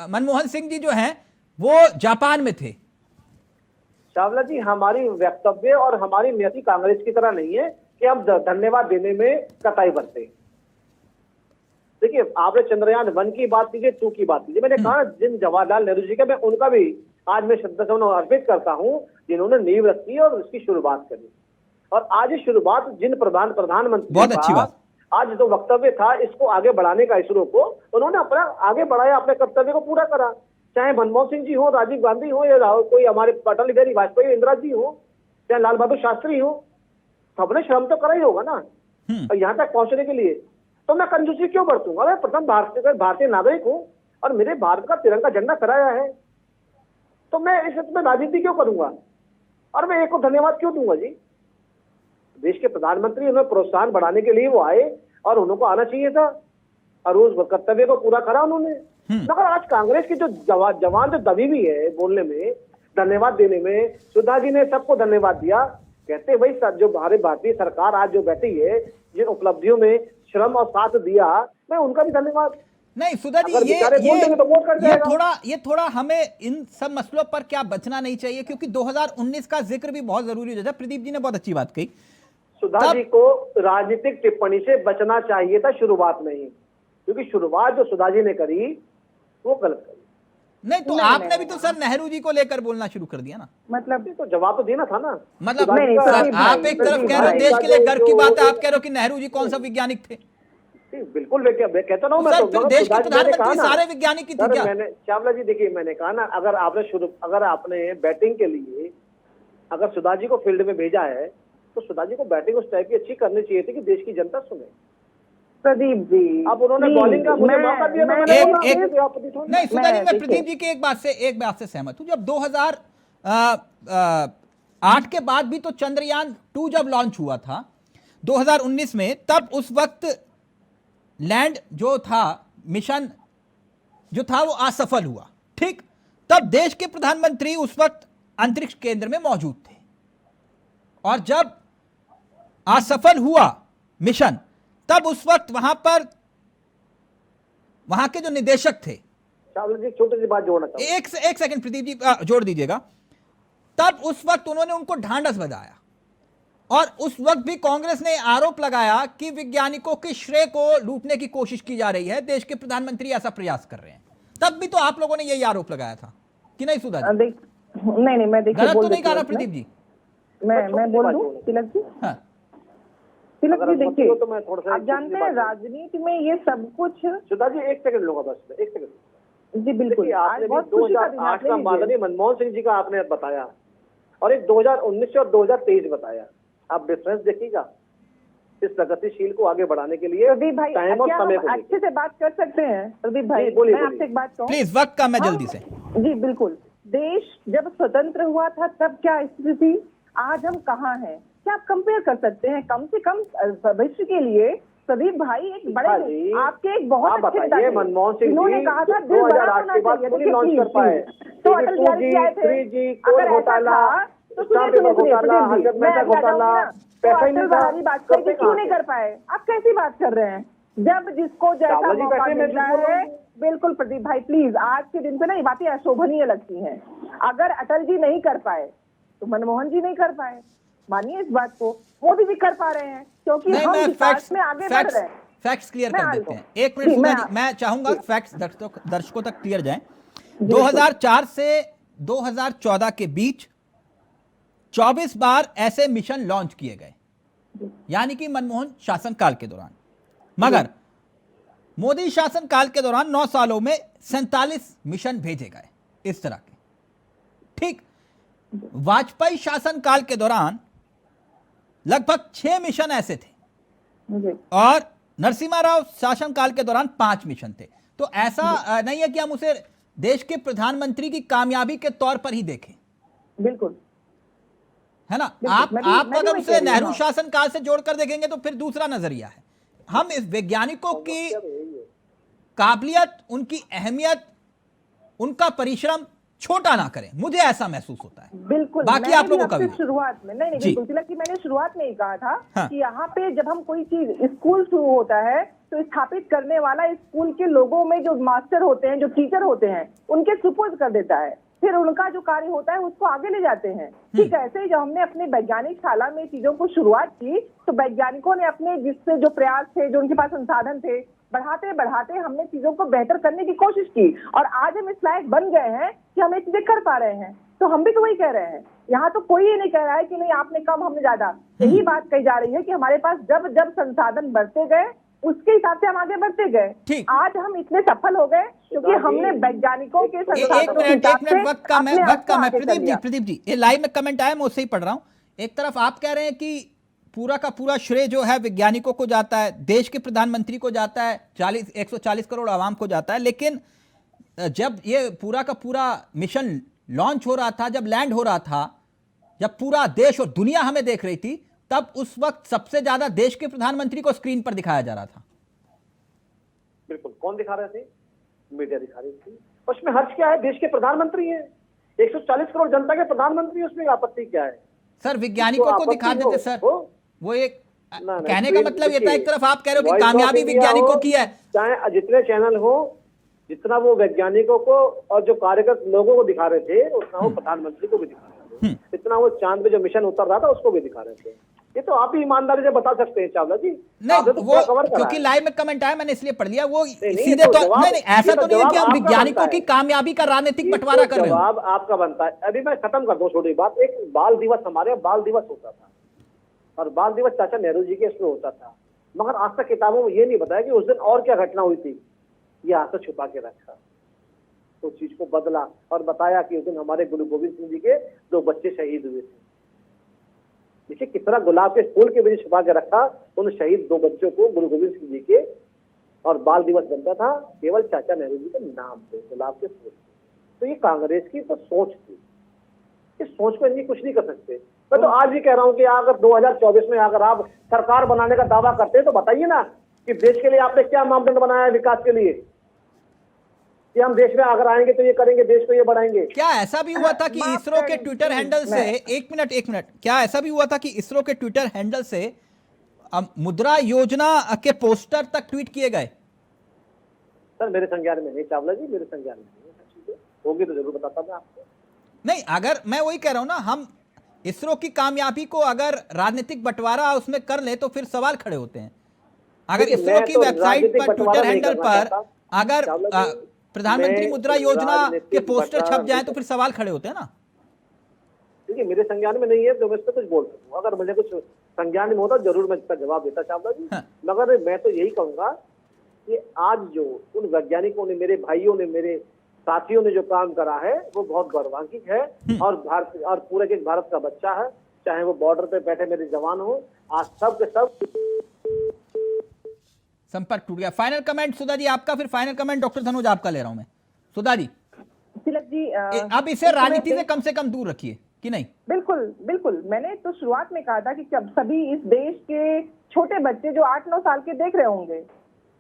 S1: मनमोहन सिंह जी जो हैं वो जापान में थे।
S5: चावला जी, हमारी वक्तव्य और हमारी नियति कांग्रेस की तरह नहीं है कि हम धन्यवाद देने में कताई बरते। देखिए, आपने चंद्रयान 1 की बात कीजिए, 2 की बात कीजिए, मैंने कहा जिन जवाहरलाल नेहरू जी का, मैं उनका भी आज मैं श्रद्धासुमन अर्पित करता हूं, जिन्होंने नींव रखी और उसकी शुरुआत करी। और आज ये शुरुआत जिन प्रधानमंत्री,
S1: बहुत अच्छी बात,
S5: आज जो वक्तव्य था इसको आगे बढ़ाने का, इसरो को उन्होंने अपना आगे बढ़ाया, अपने कर्तव्य को पूरा करा। चाहे मनमोहन सिंह जी हो, राजीव गांधी हो, या कोई हमारे अटल बिहारी वाजपेयी, इंदिरा जी हो, चाहे लाल बहादुर शास्त्री हो, सबने श्रम तो करा ही होगा ना और यहाँ तक पहुंचने के लिए। तो मैं कंजूसी क्यों बरतूंगा? मैं प्रथम भारतीय नागरिक हूँ और मेरे भारत का तिरंगा झंडा फहराया है, तो मैं इसमें राजनीति क्यों करूंगा? और मैं एक को धन्यवाद क्यों दूंगा जी? देश के प्रधानमंत्री, उन्हें प्रोत्साहन बढ़ाने के लिए वो आए और उनको आना चाहिए था, और उस कर्तव्य को पूरा करा उन्होंने। मगर आज कांग्रेस की जो जवान जो दबी हुई है बोलने में, धन्यवाद देने में, सुधा जी ने सबको धन्यवाद दिया, कहते भाई जो हमारी भारतीय सरकार आज जो बैठी है, जिन उपलब्धियों में श्रम और साथ दिया, मैं उनका भी धन्यवाद।
S1: नहीं सुधा जी, ये थोड़ा हमें इन सब मसलों पर क्या बचना नहीं चाहिए, क्योंकि 2019 का जिक्र भी बहुत जरूरी हो जाता है। प्रदीप जी ने बहुत अच्छी बात कही,
S5: सुधा जी को राजनीतिक टिप्पणी से बचना चाहिए था शुरुआत में ही, क्योंकि शुरुआत जो सुधा जी ने करी वो गलत करी।
S1: नहीं तो आपने भी तो सर नेहरू जी को लेकर बोलना शुरू कर दिया ना,
S5: मतलब तो जवाब तो देना था ना।
S1: मतलब आप एक तरफ कह रहे हो देश के लिए गर्व की बात है, आप कह रहे हो कि नेहरू जी कौन सा वैज्ञानिक थे?
S5: बिल्कुल कहता ना, मैं
S1: तो देश के प्रधानमंत्री सारे वैज्ञानिक ही थे क्या?
S5: मैंने चावला जी, देखिए मैंने कहा ना, अगर आपने बैटिंग के लिए अगर सुधा जी को फील्ड में भेजा है, तो सुधा जी को बैटिंग उस टाइप की अच्छी करनी चाहिए थी कि देश की जनता सुने।
S6: प्रदीप जी,
S5: अब उन्होंने बॉलिंग का मुझे मौका दिया,
S1: नहीं सुधा जी, मैं प्रदीप जी की एक बात से सहमत हूं। जब 2008 के बाद भी तो चंद्रयान 2 जब लॉन्च हुआ था 2019 में, तब उस वक्त लैंड जो था, मिशन जो था वो असफल हुआ, ठीक? तब देश के प्रधानमंत्री उस वक्त अंतरिक्ष केंद्र में मौजूद थे, और जब असफल हुआ मिशन, तब उस वक्त वहां के जो निदेशक थे,
S5: छोटी सी बात जोड़ना चाहूंगा,
S1: एक सेकंड प्रदीप जी जोड़ दीजिएगा, तब उस वक्त उन्होंने उनको ढांढस बजाया और उस वक्त भी कांग्रेस ने आरोप लगाया कि वैज्ञानिकों के श्रेय को लूटने की कोशिश की जा रही है, देश के प्रधानमंत्री ऐसा प्रयास कर रहे हैं। तब भी तो आप लोगों ने यही आरोप लगाया था कि नहीं सुधा जी?
S6: नहीं, मैं देखिए
S1: गलत
S6: बोल
S1: तो नहीं
S6: देती
S1: कहा
S6: हूँ
S1: ना प्रदीप जी?
S6: मैं बोल दूं तिलक जी?
S1: हाँ,
S6: तिलक जी देखिए,
S5: तो मैं थोड़ा सा
S6: आप जानते हैं राजनीति में ये सब कुछ।
S5: सुधा जी एक सेकंड लूंगा बस, एक सेकंड।
S6: जी बिल्कुल,
S5: आपने
S6: आज बहुत
S5: भी
S6: खुशी का दिन
S5: 2008
S6: आपने
S5: का
S6: लीजिए।
S5: माननीय मनमोहन सिंह जी का आपने बताया और एक 2019 और 2023 बताया। आप डिफरेंस देखिएगा इस प्रगतिशील को आगे बढ़ाने के लिए
S6: प्रदीप भाई,
S5: टाइम और
S6: क्या
S5: समय
S6: हम
S5: को
S6: अच्छे से बात कर सकते हैं? प्रदीप भाई,
S5: जी, बोलिए,
S6: मैं आपसे एक बात कहूँ
S1: प्लीज, वक्त कम है, जल्दी से।
S6: जी बिल्कुल, देश जब स्वतंत्र हुआ था तब क्या स्थिति थी, आज हम कहाँ हैं, क्या आप कंपेयर कर सकते हैं? कम से कम भविष्य के लिए प्रदीप भाई एक बड़े आपके एक बहुत अच्छे नेता थे,
S5: मनमोहन सिंह
S6: जिन्होंने कहा था दिल बड़ा होना चाहिए। देखिए
S5: लॉन्च कर पाए
S6: तो अटल बिहारी जी आए थे, अगर ऐसा था तो सुनिए, मैं घोटाला अटल बिहारी वाजपेयी जी क्यों नहीं कर पाए? आप कैसी बात कर रहे हैं? जब जिसको जैसा मौका मिलता है, बिल्कुल प्रदीप भाई प्लीज, आज के दिन पे ना ये बातें अशोभनीय लगती हैं। अगर अटल जी नहीं कर पाए तो मनमोहन जी नहीं कर पाए, मानिए इस बात को। मोदी जी कर पा रहे हैं क्योंकि हम विकास में आगे बढ़ रहे हैं।
S1: फैक्ट्स क्लियर कर देते हैं। एक मिनट सुधा जी, मैं चाहूंगा फैक्ट्स दर्शकों तक क्लियर जाएं। 2004 से 2014 के बीच 24 बार ऐसे मिशन लॉन्च किए गए, यानी कि मनमोहन शासनकाल के दौरान। मगर मोदी शासनकाल के दौरान 9 सालों में 47 मिशन भेजे गए इस तरह के। ठीक, वाजपेयी शासनकाल के दौरान लगभग 6 मिशन ऐसे थे और नरसिम्हा राव शासनकाल के दौरान 5 मिशन थे। तो ऐसा नहीं है कि हम उसे देश के प्रधानमंत्री की कामयाबी के तौर पर ही देखें।
S6: बिल्कुल,
S1: है ना? आप अगर उसे नेहरू शासनकाल से जोड़कर देखेंगे तो फिर दूसरा नजरिया है। हम इस वैज्ञानिकों की काबिलियत, उनकी अहमियत, उनका परिश्रम छोटा ना करें, मुझे ऐसा महसूस होता है।
S6: बिल्कुल,
S1: बाकी आप लोगों का भी
S6: शुरुआत में नहीं बिल्कुल तिलक की, मैंने शुरुआत में ही कहा था कि यहाँ पे जब हम कोई चीज स्कूल शुरू होता है तो स्थापित करने वाला स्कूल के लोगों में जो मास्टर होते हैं, जो टीचर होते हैं, उनके सुपुर्द कर देता है, फिर उनका जो कार्य होता है उसको आगे ले जाते हैं। ठीक ऐसे ही जब हमने अपने वैज्ञानिक शाला में चीजों को शुरुआत की तो वैज्ञानिकों ने अपने जिससे जो प्रयास थे, जो उनके पास संसाधन थे, बढ़ाते बढ़ाते हमने चीजों को बेहतर करने की कोशिश की और आज हम इस लायक बन गए हैं कि हम ये चीजें कर पा रहे हैं। तो हम भी तो वही कह रहे हैं, यहाँ तो कोई ये नहीं कह रहा है कि नहीं आपने कम हमने ज्यादा। यही बात कही जा रही है कि हमारे पास जब जब संसाधन बढ़ते गए उसके हिसाब से हम आगे बढ़ते गए। आज हम इतने सफल हो गए क्योंकि हमने वैज्ञानिकों के
S1: वक्त कम है। प्रदीप जी ये लाइव में कमेंट आया, मैं उससे ही पढ़ रहा हूँ। एक तरफ आप कह रहे हैं कि पूरा का पूरा श्रेय जो है वैज्ञानिकों को जाता है, देश के प्रधानमंत्री को जाता है, 140 करोड़ आवाम को जाता है, लेकिन जब ये पूरा का पूरा मिशन लॉन्च हो रहा था, जब लैंड हो रहा था, जब पूरा देश और दुनिया हमें देख रही थी, तब उस वक्त सबसे ज्यादा देश के प्रधानमंत्री को स्क्रीन पर दिखाया जा रहा था।
S5: बिल्कुल, कौन दिखा रहे थे? मीडिया दिखा रही थी। उसमें हर्ष क्या है? देश के प्रधानमंत्री हैं, 140 करोड़ जनता के प्रधानमंत्री, उसमें आपत्ति क्या है?
S1: सर वैज्ञानिकों को दिखा देते सर, वो एक कहने का मतलब ये था, एक तरफ आप कह रहे हो कि कामयाबी वैज्ञानिकों की है,
S5: चाहे जितने चैनल हो, जितना वो वैज्ञानिकों को और जो कार्यरत लोगों को दिखा रहे थे उतना वो प्रधानमंत्री को भी दिखा रहे थे, इतना वो चांद पे जो मिशन उतर रहा था उसको भी दिखा रहे थे। ये तो आप ही ईमानदारी से बता सकते हैं चावला जी।
S1: नहीं तो वो क्योंकि लाइव में कमेंट आया मैंने इसलिए पढ़ लिया। वो सीधे तो नहीं, ऐसा तो नहीं है कि हम वैज्ञानिकों की कामयाबी का राजनीतिक बंटवारा कर रहे हैं।
S5: जवाब आपका बनता है। अभी मैं खत्म कर दूं छोटी बात। एक बाल दिवस, हमारे यहाँ बाल दिवस होता था और बाल दिवस चाचा नेहरू जी के इसमें होता था, मगर आज तक किताबों में ये नहीं बताया कि उस दिन और क्या घटना हुई थी। ये आज तक छुपा के रखा, तो चीज को बदला और बताया कि उस दिन हमारे गुरु गोविंद सिंह जी के 2 बच्चे शहीद हुए थे। देखिए कितना गुलाब के फूल के बीच छुपा के रखा उन शहीद 2 बच्चों को गुरु गोविंद सिंह जी के, और बाल दिवस बनता था केवल चाचा नेहरू जी के नाम पे, गुलाब के फूल। तो ये कांग्रेस की तो सोच थी, इस सोच को इनकी कुछ नहीं कर सकते। मैं तो आज भी कह रहा हूँ कि अगर 2024 में अगर आप सरकार बनाने का दावा करते हैं तो बताइए ना कि देश के लिए आपने क्या मापदंड बनाया है विकास के लिए, कि हम देश में अगर आएंगे तो ये करेंगे, देश को ये बढ़ाएंगे।
S1: क्या ऐसा भी हुआ था कि इसरो के ट्विटर हैंडल से, एक मिनट, क्या ऐसा भी हुआ था कि इसरो के ट्विटर हैंडल से मुद्रा योजना के पोस्टर तक ट्वीट किए गए?
S5: सर मेरे संज्ञान में नहीं चावला जी, मेरे संज्ञान में नहीं। होगी तो जरूर बताता मैं आपको।
S1: नहीं, अगर मैं वही कह रहा हूं ना, हम इसरो की कामयाबी को अगर राजनीतिक बंटवारा उसमें कर ले तो फिर सवाल खड़े होते हैं। अगर
S5: देखिए,
S1: इसरो
S5: मैं
S1: की
S5: तो
S1: वेबसाइट
S5: राजनीतिक
S1: पर,
S5: बंटवारा
S1: ट्विटर
S5: नहीं
S1: हैंडल
S5: करना
S1: पर
S5: चाहता।
S1: अगर
S5: चावला जी,
S1: प्रधानमंत्री
S5: मैं
S1: मुद्रा योजना के
S5: राजनीतिक
S1: पोस्टर छप
S5: बंटवारा
S1: जाए तो फिर सवाल खड़े होते हैं ना।
S5: देखिए, मेरे संज्ञान में नहीं है तो मैं इस पर कुछ बोल सकूँ। अगर मुझे कुछ संज्ञान में होता जरूर मैं इसका जवाब देता चावला जी।
S1: हाँ।
S5: मगर मैं तो यही कहूंगा कि आज जो उन वैज्ञानिकों ने, मेरे भाइयों ने, मेरे साथियों ने जो काम करा है वो बहुत गौरवान्वित है। और भारत और पूरे के भारत का बच्चा है, चाहे वो बॉर्डर पे बैठे मेरे जवान हो, आज सब के सब।
S1: संपर्क टूट गया। फाइनल कमेंट सुधा जी आपका, फिर फाइनल कमेंट डॉक्टर धनोज आपका ले रहा हूं मैं। सुधा जी,
S6: तिलक जी,
S1: अब इसे राजनीति से कम दूर रखिए कि नहीं?
S6: बिल्कुल बिल्कुल। मैंने तो शुरुआत में कहा था कि जब सभी इस देश के छोटे बच्चे जो 8-9 साल के देख रहे होंगे,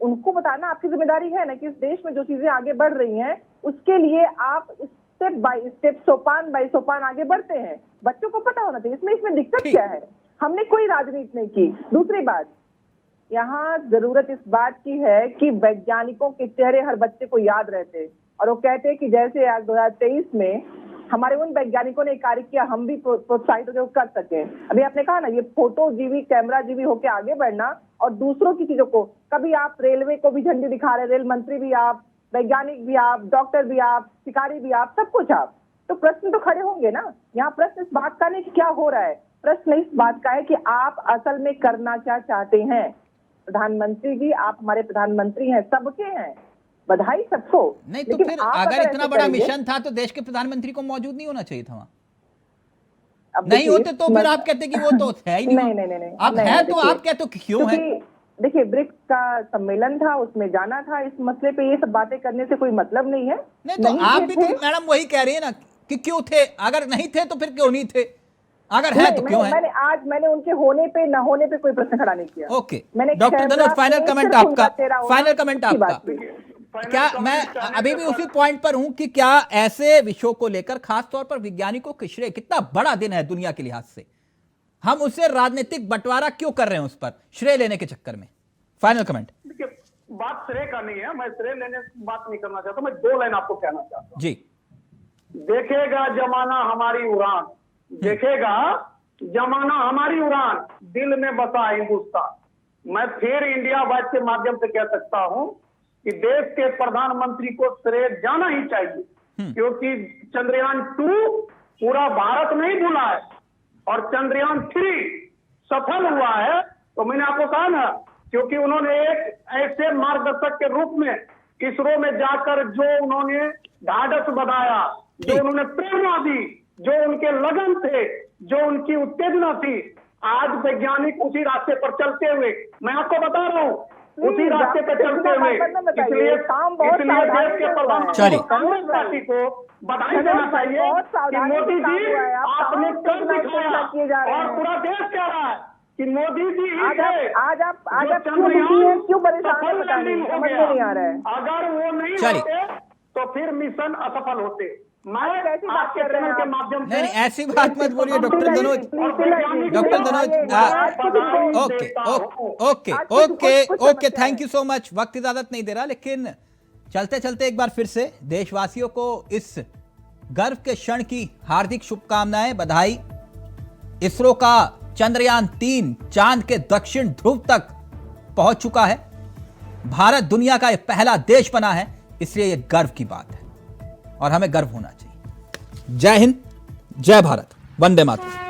S6: उनको बताना आपकी जिम्मेदारी है ना कि इस देश में जो चीजें आगे बढ़ रही हैं उसके लिए आप step by step, Sopan bye सोपान आगे बढ़ते हैं। बच्चों को पता होना चाहिए इसमें दिक्कत क्या है। हमने कोई राजनीति नहीं की। दूसरी बात, यहाँ जरूरत इस बात की है कि वैज्ञानिकों के चेहरे हर बच्चे को याद रहते और वो कहते हैं कि जैसे आज 2023 में हमारे उन वैज्ञानिकों ने कार्य किया, हम भी प्रोत्साहित होकर कर सके। अभी आपने कहा ना, ये फोटो जीवी, कैमरा जीवी होकर आगे बढ़ना और दूसरों की चीजों को, कभी आप रेलवे को भी झंडी दिखा रहे, रेल मंत्री भी आप, वैज्ञानिक भी आप, डॉक्टर भी आप, शिकारी भी आप, सब कुछ आप। तो प्रश्न तो खड़े होंगे ना। यहाँ प्रश्न इस बात का नहीं कि क्या हो रहा है, प्रश्न इस बात का है कि आप असल में करना क्या चाहते हैं। प्रधानमंत्री जी, आप हमारे प्रधानमंत्री हैं, सबके हैं, बधाई सबको।
S1: नहीं तो फिर अगर इतना बड़ा मिशन था तो देश के प्रधानमंत्री को मौजूद नहीं होना चाहिए था वहां। नहीं होते तो फिर आप कहते कि वो तो है ही नहीं।
S6: नहीं।
S1: अब है तो आप कहते हो कि क्यों है?
S6: देखिए, ब्रिक्स का सम्मेलन था, उसमें जाना था। इस मसले पे ये सब बातें करने से कोई मतलब नहीं है।
S1: नहीं तो आप भी तो मैडम वही कह रही है ना कि क्यों थे। अगर नहीं थे तो फिर क्यों नहीं थे, अगर है तो क्यों है?
S6: मैंने उनके होने पे न होने पे कोई प्रश्न खड़ा नहीं किया।
S1: Okay, doctor Dhanoj final comment आपका, फाइनल कमेंट आपका। क्या मैं अभी भी उसी पॉइंट पर हूं कि क्या ऐसे विषयों को लेकर, खासतौर पर वैज्ञानिकों के श्रेय, कितना बड़ा दिन है दुनिया के लिहाज से, हम उससे राजनीतिक बंटवारा क्यों कर रहे हैं उस पर श्रेय लेने के चक्कर में? Final comment.
S7: देखिए, बात श्रेय का नहीं है, मैं श्रेय लेने की बात नहीं करना चाहता। मैं 2 लाइन आपको कहना चाहता हूं।
S1: जी।
S7: देखेगा जमाना हमारी उड़ान, देखेगा जमाना हमारी उड़ान, दिल में बसा हिंदुस्तान। मैं फिर इंडिया वाइज के माध्यम से कह सकता हूं कि देश के प्रधानमंत्री को श्रेय जाना ही चाहिए, क्योंकि चंद्रयान 2 पूरा भारत नहीं भूला है और चंद्रयान 3 सफल हुआ है। तो मैंने आपको कहा ना, क्योंकि उन्होंने एक ऐसे मार्गदर्शक के रूप में इसरो में जाकर जो उन्होंने ढाढ़स बढ़ाया, जो उन्होंने प्रेरणा दी, जो उनके लगन थे, जो उनकी उत्तेजना थी, आज वैज्ञानिक उसी रास्ते पर चलते हुए, मैं आपको बता रहा हूँ, उसी रास्ते पर चलते हुए, इसलिए देश के प्रधानमंत्री कांग्रेस पार्टी को बधाई देना चाहिए कि मोदी जी आपने कर दिखाया और पूरा देश कह रहा है कि मोदी जी
S6: आज आप क्यों परेशान नहीं आ रहा है।
S7: अगर वो नहीं होते तो फिर मिशन असफल होते।
S6: आपके चैनल के
S7: माध्यम
S1: से ऐसी बात मत बोलिए doctor Dhanoj. Doctor Dhanoj, okay, thank you so much. वक्त इजाजत नहीं दे रहा, लेकिन चलते चलते एक बार फिर से देशवासियों को इस गर्व के क्षण की हार्दिक शुभकामनाएं, बधाई। इसरो का चंद्रयान 3 चांद के दक्षिण ध्रुव तक पहुंच चुका है। भारत दुनिया का यह पहला देश बना है, इसलिए यह गर्व की बात है और हमें गर्व होना चाहिए। जय हिंद, जय भारत, वंदे मातरम।